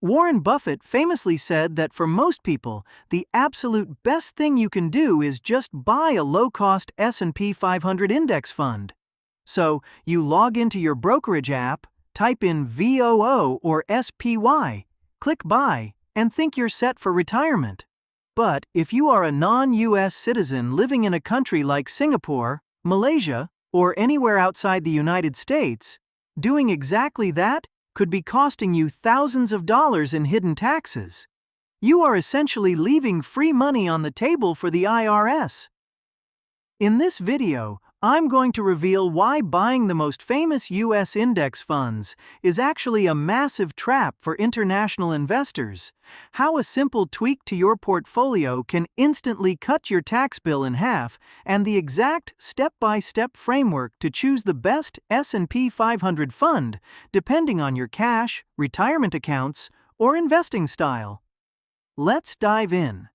Warren Buffett famously said that for most people, the absolute best thing you can do is just buy a low-cost S&P 500 index fund. So, you log into your brokerage app, type in VOO or SPY, click Buy, and think you're set for retirement. But if you are a non-US citizen living in a country like Singapore, Malaysia, or anywhere outside the United States, doing exactly that could be costing you thousands of dollars in hidden taxes. You are essentially leaving free money on the table for the IRS. In this video, I'm going to reveal why buying the most famous US index funds is actually a massive trap for international investors, how a simple tweak to your portfolio can instantly cut your tax bill in half, and the exact step-by-step framework to choose the best S&P 500 fund, depending on your cash, retirement accounts, or investing style. Let's dive in.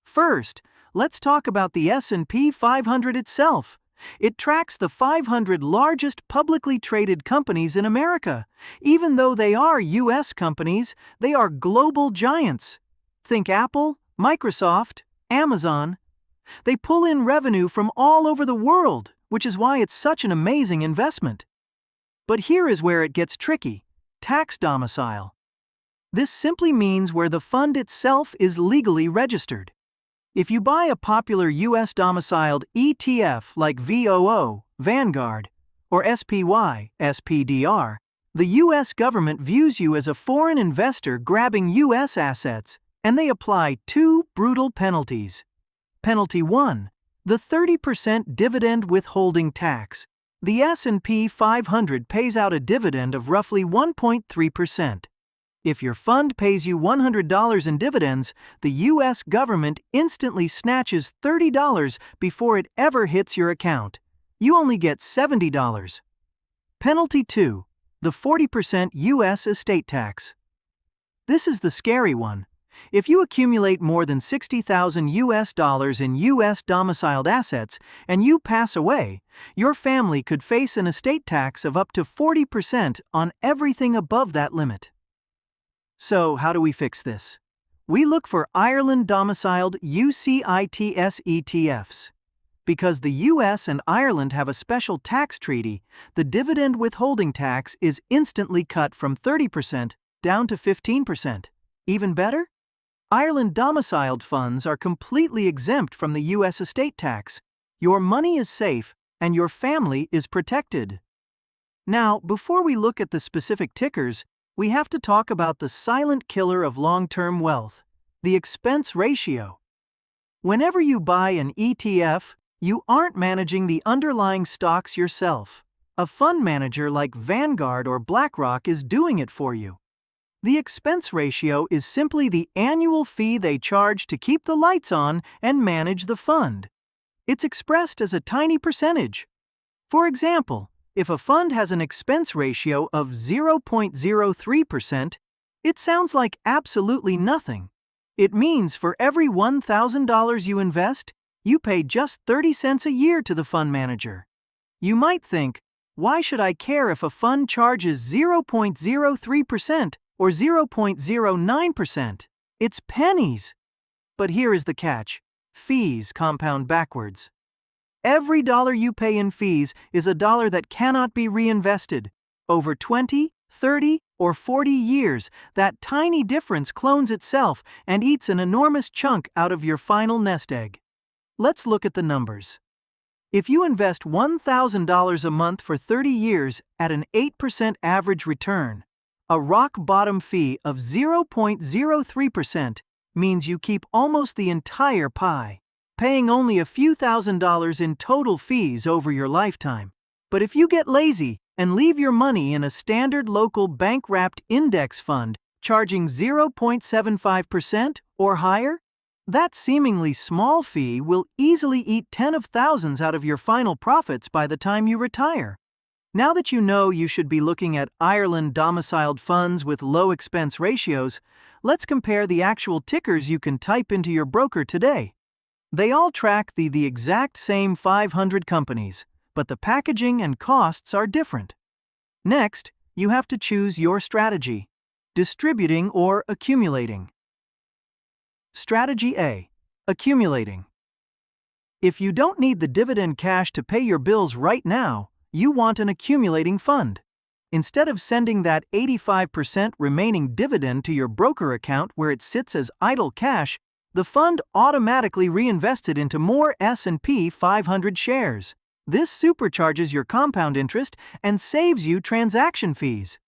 First, let's talk about the S&P 500 itself. It tracks the 500 largest publicly traded companies in America. Even though they are US companies, they are global giants. Think Apple, Microsoft, Amazon. They pull in revenue from all over the world, which is why it's such an amazing investment. But here is where it gets tricky: tax domicile. This simply means where the fund itself is legally registered. If you buy a popular US-domiciled ETF like VOO, Vanguard, or SPY, SPDR, the US government views you as a foreign investor grabbing US assets, and they apply two brutal penalties. Penalty 1, the 30% dividend withholding tax. The S&P 500 pays out a dividend of roughly 1.3%. If your fund pays you $100 in dividends, the US government instantly snatches $30 before it ever hits your account. You only get $70. Penalty 2, the 40% US estate tax. This is the scary one. If you accumulate more than $60,000 in US domiciled assets and you pass away, your family could face an estate tax of up to 40% on everything above that limit. So, how do we fix this? We look for Ireland-domiciled UCITS ETFs. Because the US and Ireland have a special tax treaty, the dividend withholding tax is instantly cut from 30% down to 15%. Even better? Ireland-domiciled funds are completely exempt from the US estate tax. Your money is safe, and your family is protected. Now, before we look at the specific tickers, we have to talk about the silent killer of long-term wealth, the expense ratio. Whenever you buy an ETF, you aren't managing the underlying stocks yourself. A fund manager like Vanguard or BlackRock is doing it for you. The expense ratio is simply the annual fee they charge to keep the lights on and manage the fund. It's expressed as a tiny percentage. For example, if a fund has an expense ratio of 0.03%, it sounds like absolutely nothing. It means for every $1,000 you invest, you pay just 30 cents a year to the fund manager. You might think, why should I care if a fund charges 0.03% or 0.09%? It's pennies. But here is the catch: fees compound backwards. Every dollar you pay in fees is a dollar that cannot be reinvested. Over 20, 30, or 40 years, that tiny difference clones itself and eats an enormous chunk out of your final nest egg. Let's look at the numbers. If you invest $1,000 a month for 30 years at an 8% average return, a rock-bottom fee of 0.03% means you keep almost the entire pie, paying only a few $1,000s in total fees over your lifetime. But if you get lazy and leave your money in a standard local bank-wrapped index fund charging 0.75% or higher, that seemingly small fee will easily eat tens of thousands out of your final profits by the time you retire. Now that you know you should be looking at Ireland-domiciled funds with low expense ratios, let's compare the actual tickers you can type into your broker today. They all track the exact same 500 companies, but the packaging and costs are different. Next, you have to choose your strategy. distributing or accumulating. Strategy A. Accumulating. If you don't need the dividend cash to pay your bills right now, you want an accumulating fund. Instead of sending that 85% remaining dividend to your broker account where it sits as idle cash, the fund automatically reinvested into more S&P 500 shares. This supercharges your compound interest and saves you transaction fees.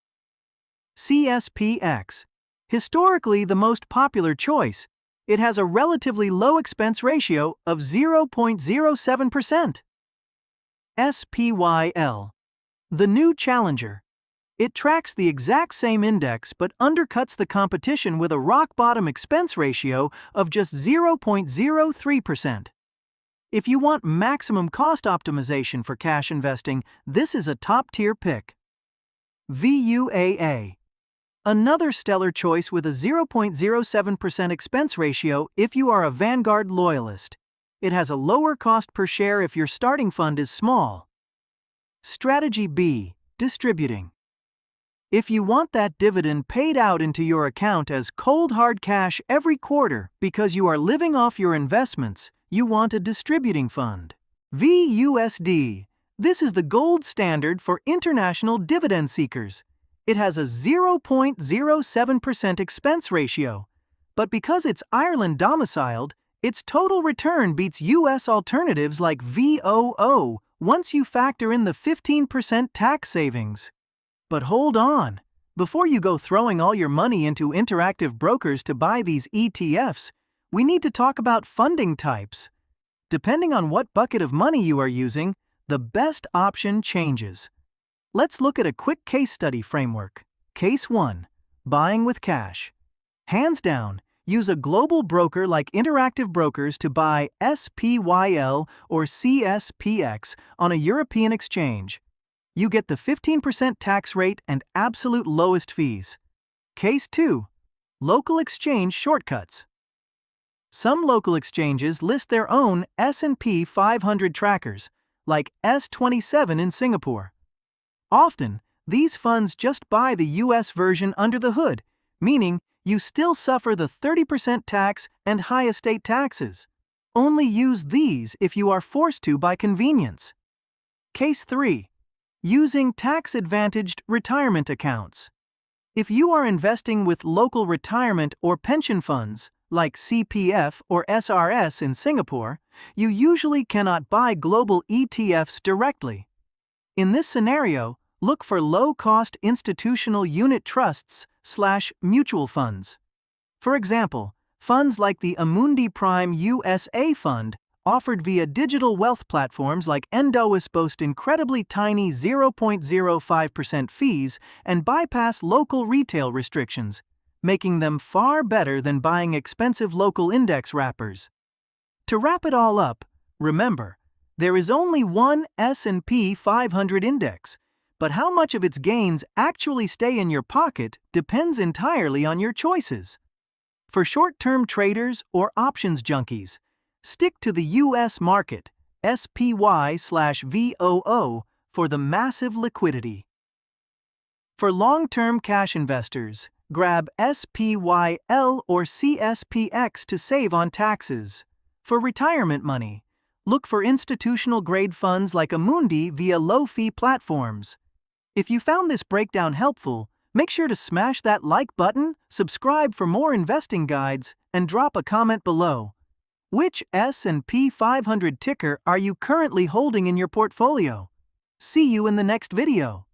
CSPX. Historically the most popular choice, it has a relatively low expense ratio of 0.07%. SPYL. The new challenger. It tracks the exact same index but undercuts the competition with a rock-bottom expense ratio of just 0.03%. If you want maximum cost optimization for cash investing, this is a top-tier pick. VOO. Another stellar choice with a 0.07% expense ratio if you are a Vanguard loyalist. It has a lower cost per share if your starting fund is small. Strategy B. Distributing. If you want that dividend paid out into your account as cold hard cash every quarter because you are living off your investments, you want a distributing fund. VUSD. This is the gold standard for international dividend seekers. It has a 0.07% expense ratio, but because it's Ireland-domiciled, its total return beats U.S. alternatives like VOO once you factor in the 15% tax savings. But hold on! Before you go throwing all your money into interactive brokers to buy these ETFs, we need to talk about funding types. Depending on what bucket of money you are using, the best option changes. Let's look at a quick case study framework. Case 1. Buying with cash. Hands down, use a global broker like Interactive Brokers to buy SPYL or CSPX on a European exchange. You get the 15% tax rate and absolute lowest fees. Case 2. Local exchange shortcuts. Some local exchanges list their own S&P 500 trackers, like S27 in Singapore. Often, these funds just buy the US version under the hood, meaning you still suffer the 30% tax and high estate taxes. Only use these if you are forced to by convenience. Case 3. Using tax-advantaged retirement accounts. If you are investing with local retirement or pension funds, like CPF or SRS in Singapore, you usually cannot buy global ETFs directly. In this scenario, look for low-cost institutional unit trusts/mutual funds. For example, funds like the Amundi Prime USA Fund, offered via digital wealth platforms like Endois, boast incredibly tiny 0.05% fees and bypass local retail restrictions, making them far better than buying expensive local index wrappers. To wrap it all up, remember, there is only one S&P 500 index, but how much of its gains actually stay in your pocket depends entirely on your choices. For short-term traders or options junkies, stick to the U.S. market, SPY/VOO, for the massive liquidity. For long-term cash investors, grab SPYL or CSPX to save on taxes. For retirement money, look for institutional-grade funds like Amundi via low-fee platforms. If you found this breakdown helpful, make sure to smash that like button, subscribe for more investing guides, and drop a comment below. Which S&P 500 ticker are you currently holding in your portfolio? See you in the next video.